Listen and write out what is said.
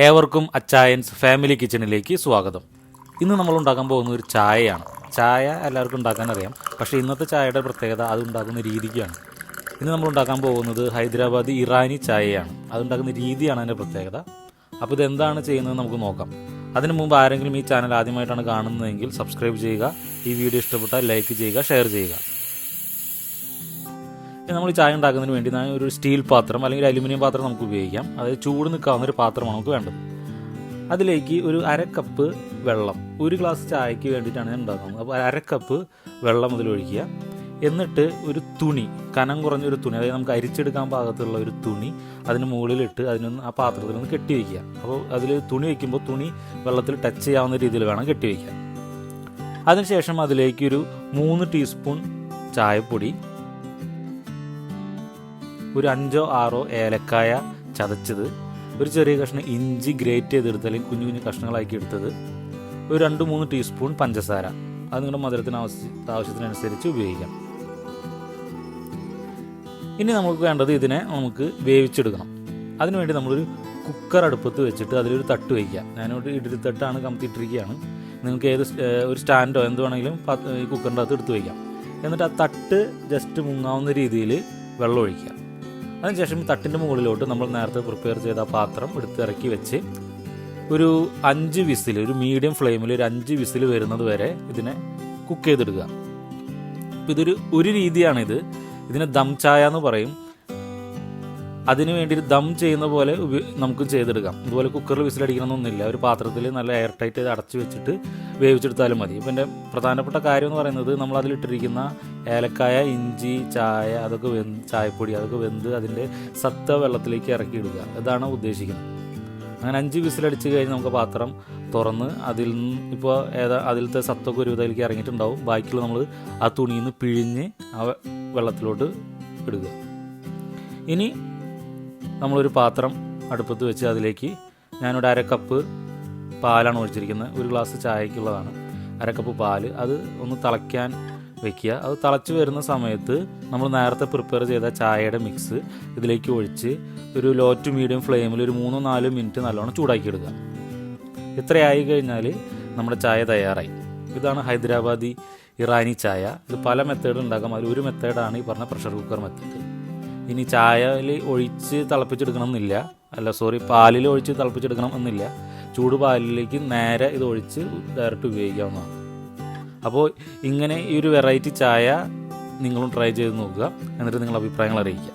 ഏവർക്കും അച്ചായൻസ് ഫാമിലി കിച്ചണിലേക്ക് സ്വാഗതം. ഇന്ന് നമ്മൾ ഉണ്ടാക്കാൻ പോകുന്ന ഒരു ചായയാണ്. ചായ എല്ലാവർക്കും ഉണ്ടാക്കാൻ അറിയാം, പക്ഷേ ഇന്നത്തെ ചായയുടെ പ്രത്യേകത അത് ഉണ്ടാക്കുന്ന രീതിക്കാണ്. ഇന്ന് നമ്മൾ ഉണ്ടാക്കാൻ പോകുന്നത് ഹൈദരാബാദി ഇറാനി ചായയാണ്. അതുണ്ടാക്കുന്ന രീതിയാണ് അതിൻ്റെ പ്രത്യേകത. അപ്പോൾ ഇതെന്താണ് ചെയ്യുന്നത് നമുക്ക് നോക്കാം. അതിനു മുമ്പ് ആരെങ്കിലും ഈ ചാനൽ ആദ്യമായിട്ടാണ് കാണുന്നതെങ്കിൽ സബ്സ്ക്രൈബ് ചെയ്യുക. ഈ വീഡിയോ ഇഷ്ടപ്പെട്ടാൽ ലൈക്ക് ചെയ്യുക, ഷെയർ ചെയ്യുക. നമ്മൾ ചായ ഉണ്ടാക്കുന്നതിന് വേണ്ടി ഒരു സ്റ്റീൽ പാത്രം അല്ലെങ്കിൽ അലുമിനിയം പാത്രം നമുക്ക് ഉപയോഗിക്കാം. അതായത് ചൂട് നിൽക്കാവുന്ന ഒരു പാത്രമാണ് നമുക്ക് വേണ്ടത്. അതിലേക്ക് ഒരു അരക്കപ്പ് വെള്ളം, ഒരു ഗ്ലാസ് ചായക്ക് വേണ്ടിയിട്ടാണ് ഞാൻ ഉണ്ടാക്കുന്നത്. അപ്പോൾ അരക്കപ്പ് വെള്ളം അതിൽ ഒഴിക്കുക. എന്നിട്ട് ഒരു തുണി, കനം കുറഞ്ഞൊരു തുണി, അതായത് നമുക്ക് അരിച്ചെടുക്കാൻ പാകത്തുള്ള ഒരു തുണി അതിന് മുകളിലിട്ട് ആ പാത്രത്തിൽ നിന്ന് കെട്ടി വയ്ക്കുക. അപ്പോൾ അതിൽ തുണി വയ്ക്കുമ്പോൾ തുണി വെള്ളത്തിൽ ടച്ച് ചെയ്യാവുന്ന രീതിയിൽ വേണം കെട്ടി വയ്ക്കാൻ. അതിനുശേഷം അതിലേക്കൊരു 3 ടീസ്പൂൺ ചായപ്പൊടി, ഒരു 5-6 ഏലക്കായ ചതച്ചത്, ഒരു ചെറിയ കഷ്ണം ഇഞ്ചി ഗ്രേറ്റ് ചെയ്തെടുത്ത് അല്ലെങ്കിൽ കുഞ്ഞു കുഞ്ഞു കഷ്ണങ്ങളാക്കി എടുത്തത്, ഒരു 2-3 ടീസ്പൂൺ പഞ്ചസാര. അത് നിങ്ങളുടെ മധുരത്തിന് ആവശ്യത്തിനനുസരിച്ച് ഉപയോഗിക്കാം. ഇനി നമുക്ക് വേണ്ടത് ഇതിനെ നമുക്ക് വേവിച്ചെടുക്കണം. അതിനുവേണ്ടി നമ്മളൊരു കുക്കർ അടുപ്പത്ത് വെച്ചിട്ട് അതിലൊരു തട്ട് വയ്ക്കുക. ഞാനൊരു ഇഡ്ഡലി തട്ടാണ് കമത്തിയിട്ടിരിക്കുകയാണ്. നിങ്ങൾക്ക് ഒരു സ്റ്റാൻഡോ എന്ത് വേണമെങ്കിലും ഈ കുക്കറിൻ്റെ അകത്ത് എടുത്ത് വയ്ക്കാം. എന്നിട്ട് ആ തട്ട് ജസ്റ്റ് മുങ്ങാവുന്ന രീതിയിൽ വെള്ളം ഒഴിക്കുക. അതിനുശേഷം തട്ടിൻ്റെ മുകളിലോട്ട് നമ്മൾ നേരത്തെ പ്രിപ്പയർ ചെയ്ത ആ പാത്രം എടുത്ത് ഇറക്കി വെച്ച് ഒരു 5 വിസിൽ, ഒരു മീഡിയം ഫ്ലെയിമിൽ ഒരു 5 വിസിൽ വരുന്നത് വരെ ഇതിനെ കുക്ക് ചെയ്തെടുക്കുക. അപ്പോൾ ഒരു രീതിയാണിത്. ഇതിനെ ദം ചായ എന്ന് പറയും. അതിനു വേണ്ടി ദം ചെയ്യുന്ന പോലെ നമുക്ക് ചെയ്തെടുക്കാം. ഇതുപോലെ കുക്കറിൽ വിസിലടിക്കണമെന്നൊന്നുമില്ല. ഒരു പാത്രത്തിൽ നല്ല എയർ ടൈറ്റ് ചെയ്ത് അടച്ചു വെച്ചിട്ട് വേവിച്ചെടുത്താലും മതി. ഇപ്പം എൻ്റെ പ്രധാനപ്പെട്ട കാര്യം എന്ന് പറയുന്നത് നമ്മൾ അതിലിട്ടിരിക്കുന്ന ഏലക്കായ, ഇഞ്ചി, ചായ, ചായപ്പൊടി അതൊക്കെ വെന്ത് അതിൻ്റെ സത്ത വെള്ളത്തിലേക്ക് ഇറക്കിയിടുക. ഇതാണ് ഉദ്ദേശിക്കുന്നത്. അങ്ങനെ 5 വിസിലടിച്ച് കഴിഞ്ഞ് നമുക്ക് പാത്രം തുറന്ന് അതിൽ നിന്ന് ഇപ്പോൾ അതിലത്തെ സത്തൊക്കെ ഒരു ഇതിലേക്ക് ഇറങ്ങിയിട്ടുണ്ടാവും. ബാക്കിയുള്ള നമ്മൾ ആ തുണിയിൽ നിന്ന് പിഴിഞ്ഞ് ആ വെള്ളത്തിലോട്ട് ഇടുക. ഇനി നമ്മളൊരു പാത്രം അടുപ്പത്ത് വെച്ച് അതിലേക്ക് ഞാനിവിടെ അരക്കപ്പ് പാലാണ് ഒഴിച്ചിരിക്കുന്നത്. ഒരു ഗ്ലാസ് ചായക്കുള്ളതാണ്. അരക്കപ്പ് പാല് അത് ഒന്ന് തിളയ്ക്കാൻ വെക്കുക. അത് തിളച്ച് വരുന്ന സമയത്ത് നമ്മൾ നേരത്തെ പ്രിപ്പയർ ചെയ്ത ചായയുടെ മിക്സ് ഇതിലേക്ക് ഒഴിച്ച് ഒരു ലോ ടു മീഡിയം ഫ്ലെയിമിൽ ഒരു 3-4 മിനിറ്റ് നല്ലോണം ചൂടാക്കി എടുക്കുക. ഇത്രയായി കഴിഞ്ഞാൽ നമ്മുടെ ചായ തയ്യാറായി. ഇതാണ് ഹൈദരാബാദി ഇറാനി ചായ. ഇത് പല മെത്തേഡ് ഉണ്ടാക്കാം. അതിൽ ഒരു മെത്തേഡാണ് ഈ പറഞ്ഞ പ്രഷർ കുക്കർ മെത്തേഡ്. ഇനി ചായയിൽ ഒഴിച്ച് തിളപ്പിച്ചെടുക്കണം എന്നില്ല, പാലിൽ ഒഴിച്ച് തിളപ്പിച്ചെടുക്കണം എന്നില്ല. ചൂട് പാലിലേക്ക് നേരെ ഇത് ഒഴിച്ച് ഡയറക്റ്റ് ഉപയോഗിക്കാവുന്നതാണ്. അപ്പോൾ ഇങ്ങനെ ഈ ഒരു വെറൈറ്റി ചായ നിങ്ങളും ട്രൈ ചെയ്ത് നോക്കുക. എന്നിട്ട് നിങ്ങളുടെ അഭിപ്രായങ്ങൾ അറിയിക്കുക.